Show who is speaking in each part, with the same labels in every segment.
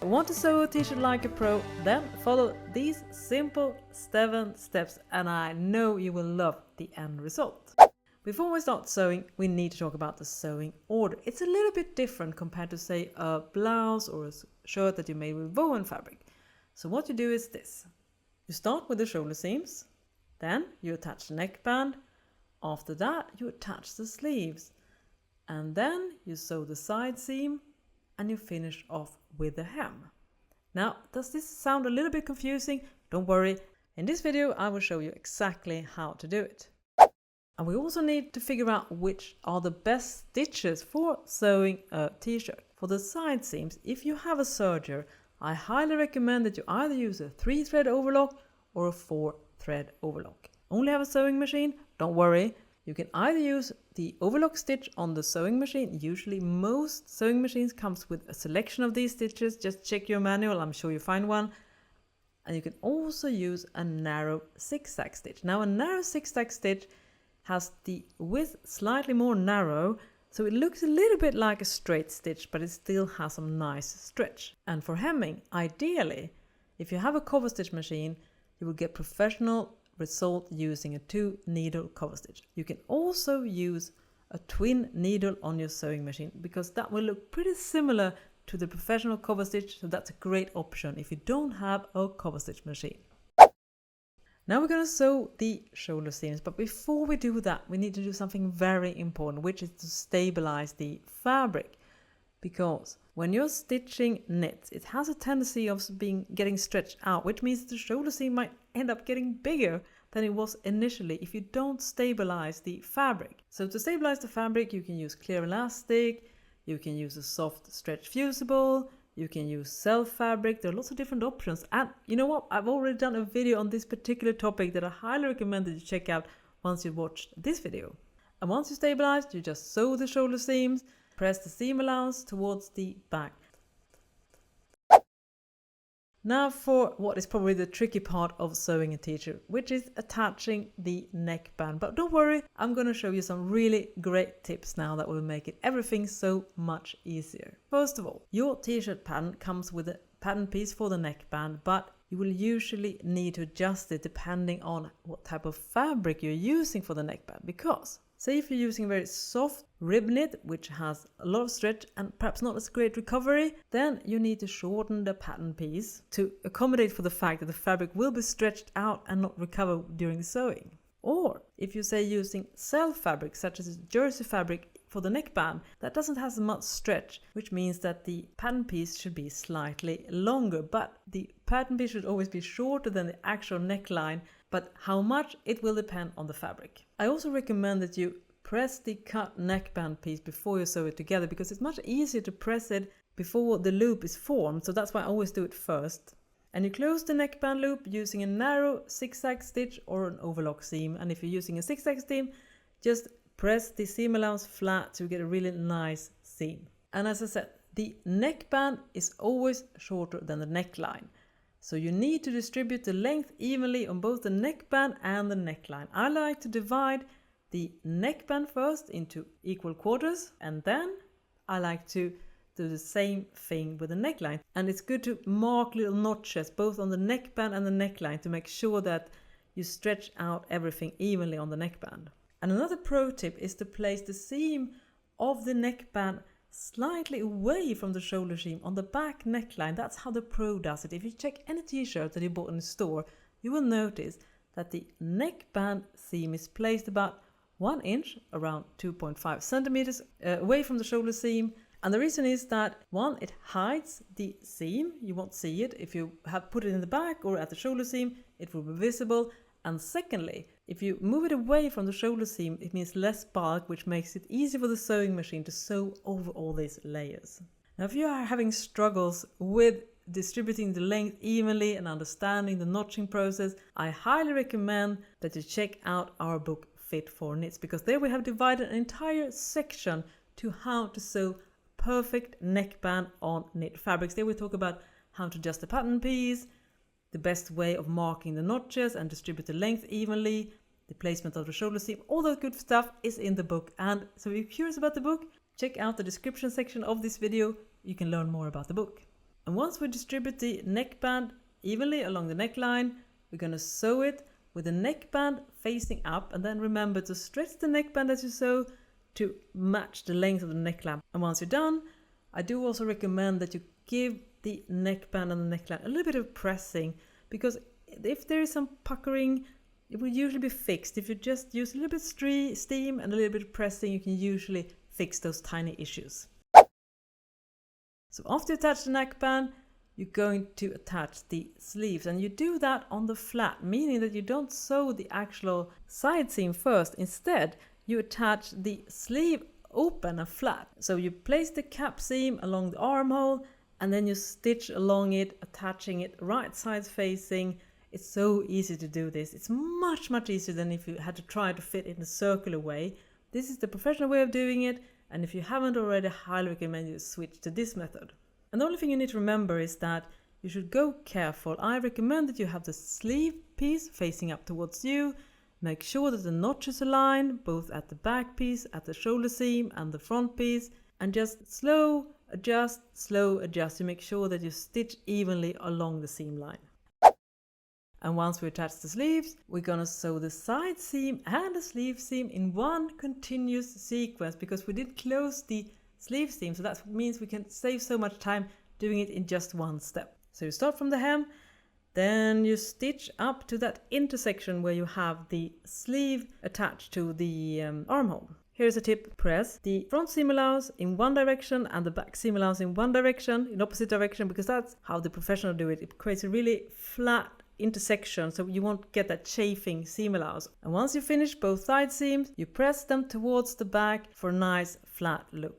Speaker 1: Want to sew a t-shirt like a pro? Then follow these simple 7 steps and I know you will love the end result. Before we start sewing, we need to talk about the sewing order. It's a little bit different compared to, say, a blouse or a shirt that you made with woven fabric. So what you do is this. You start with the shoulder seams, then you attach the neckband. After that, you attach the sleeves, and then you sew the side seam and you finish off with the hem. Now, does this sound a little bit confusing? Don't worry. In this video, I will show you exactly how to do it. And we also need to figure out which are the best stitches for sewing a t-shirt. For the side seams, if you have a serger, I highly recommend that you either use a 3-thread overlock or a 4-thread overlock. Only have a sewing machine? Don't worry. You can either use the overlock stitch on the sewing machine. Usually most sewing machines comes with a selection of these stitches. Just check your manual, I'm sure you find one. And you can also use a narrow zigzag stitch. Now a narrow zigzag stitch has the width slightly more narrow, so it looks a little bit like a straight stitch, but it still has some nice stretch. And for hemming, ideally, if you have a cover stitch machine, you will get professional result using a 2-needle cover stitch. You can also use a twin needle on your sewing machine because that will look pretty similar to the professional cover stitch, so that's a great option if you don't have a cover stitch machine. Now we're going to sew the shoulder seams, but before we do that, we need to do something very important, which is to stabilize the fabric. Because when you're stitching knits, it has a tendency of getting stretched out, which means the shoulder seam might end up getting bigger than it was initially if you don't stabilize the fabric. So to stabilize the fabric, you can use clear elastic, you can use a soft stretch fusible, you can use self fabric. There are lots of different options. And you know what? I've already done a video on this particular topic that I highly recommend that you check out once you've watched this video. And once you stabilize, you just sew the shoulder seams, press the seam allowance towards the back. Now for what is probably the tricky part of sewing a t-shirt, which is attaching the neckband. But don't worry, I'm going to show you some really great tips now that will make everything so much easier. First of all, your t-shirt pattern comes with a pattern piece for the neckband, but you will usually need to adjust it depending on what type of fabric you're using for the neckband. Because say if you're using very soft rib knit, which has a lot of stretch and perhaps not as great recovery, then you need to shorten the pattern piece to accommodate for the fact that the fabric will be stretched out and not recover during sewing. Or if you say using self fabric, such as jersey fabric for the neckband, that doesn't have as much stretch, which means that the pattern piece should be slightly longer, but the pattern piece should always be shorter than the actual neckline. But how much, it will depend on the fabric. I also recommend that you press the cut neckband piece before you sew it together, because it's much easier to press it before the loop is formed, so that's why I always do it first. And you close the neckband loop using a narrow zigzag stitch or an overlock seam, and if you're using a zigzag seam, just press the seam allowance flat to get a really nice seam. And as I said, the neckband is always shorter than the neckline. So you need to distribute the length evenly on both the neckband and the neckline. I like to divide the neckband first into equal quarters, and then I like to do the same thing with the neckline. And it's good to mark little notches both on the neckband and the neckline to make sure that you stretch out everything evenly on the neckband. And another pro tip is to place the seam of the neckband slightly away from the shoulder seam on the back neckline. That's how the pro does it. If you check any t-shirt that you bought in the store, you will notice that the neckband seam is placed about 1 inch, around 2.5 centimeters away from the shoulder seam. And the reason is that, one, it hides the seam. You won't see it. If you have put it in the back or at the shoulder seam, it will be visible. And secondly, if you move it away from the shoulder seam, it means less bulk, which makes it easy for the sewing machine to sew over all these layers. Now, if you are having struggles with distributing the length evenly and understanding the notching process, I highly recommend that you check out our book Fit for Knits, because there we have divided an entire section to how to sew perfect neckband on knit fabrics. There we talk about how to adjust the pattern piece, the best way of marking the notches and distribute the length evenly, the placement of the shoulder seam. All that good stuff is in the book. And so if you're curious about the book, check out the description section of this video. You can learn more about the book. And once we distribute the neckband evenly along the neckline, we're going to sew it with the neckband facing up, and then remember to stretch the neckband as you sew to match the length of the neckline. And once you're done, I do also recommend that you give the neckband and the neckline a little bit of pressing, because if there is some puckering, it will usually be fixed. If you just use a little bit of steam and a little bit of pressing, you can usually fix those tiny issues. So after you attach the neckband, you're going to attach the sleeves, and you do that on the flat, meaning that you don't sew the actual side seam first. Instead, you attach the sleeve open and flat. So you place the cap seam along the armhole, and then you stitch along it, attaching it right sides facing. It's so easy to do this. It's much easier than if you had to try to fit in a circular way. This is the professional way of doing it, and if you haven't already, I highly recommend you switch to this method. And the only thing you need to remember is that you should go careful. I recommend that you have the sleeve piece facing up towards you. Make sure that the notches align, both at the back piece, at the shoulder seam and the front piece, and just slow adjust. You make sure that you stitch evenly along the seam line. And once we attach the sleeves, we're going to sew the side seam and the sleeve seam in one continuous sequence, because we did close the sleeve seam, so that means we can save so much time doing it in just one step. So you start from the hem, then you stitch up to that intersection where you have the sleeve attached to the armhole. Here's a tip: press the front seam allowance in one direction and the back seam allowance in one direction, in opposite direction, because that's how the professional do it. It creates a really flat intersection, so you won't get that chafing seam allowance. And once you finish both side seams, you press them towards the back for a nice flat look.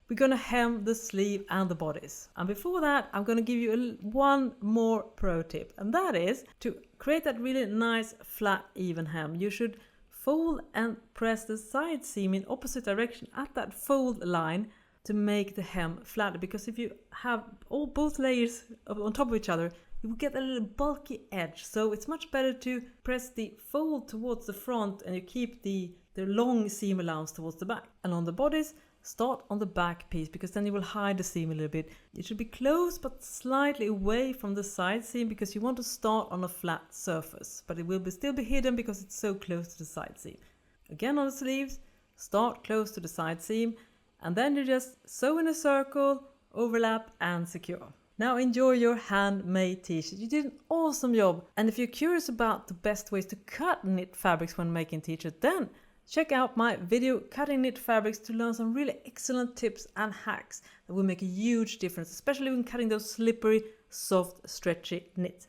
Speaker 1: We're going to hem the sleeve and the bodice. And before that, I'm going to give you one more pro tip, and that is to create that really nice flat even hem. You should fold and press the side seam in opposite direction at that fold line to make the hem flatter, because if you have both layers on top of each other, you will get a little bulky edge. So it's much better to press the fold towards the front, and you keep the long seam allowance towards the back. And on the bodice, start on the back piece, because then you will hide the seam a little bit. It should be close but slightly away from the side seam, because you want to start on a flat surface, but it will still be hidden because it's so close to the side seam. Again, on the sleeves, start close to the side seam, and then you just sew in a circle, overlap and secure. Now enjoy your handmade t-shirt. You did an awesome job. And if you're curious about the best ways to cut knit fabrics when making t-shirts, then check out my video Cutting Knit Fabrics to learn some really excellent tips and hacks that will make a huge difference, especially when cutting those slippery, soft, stretchy knit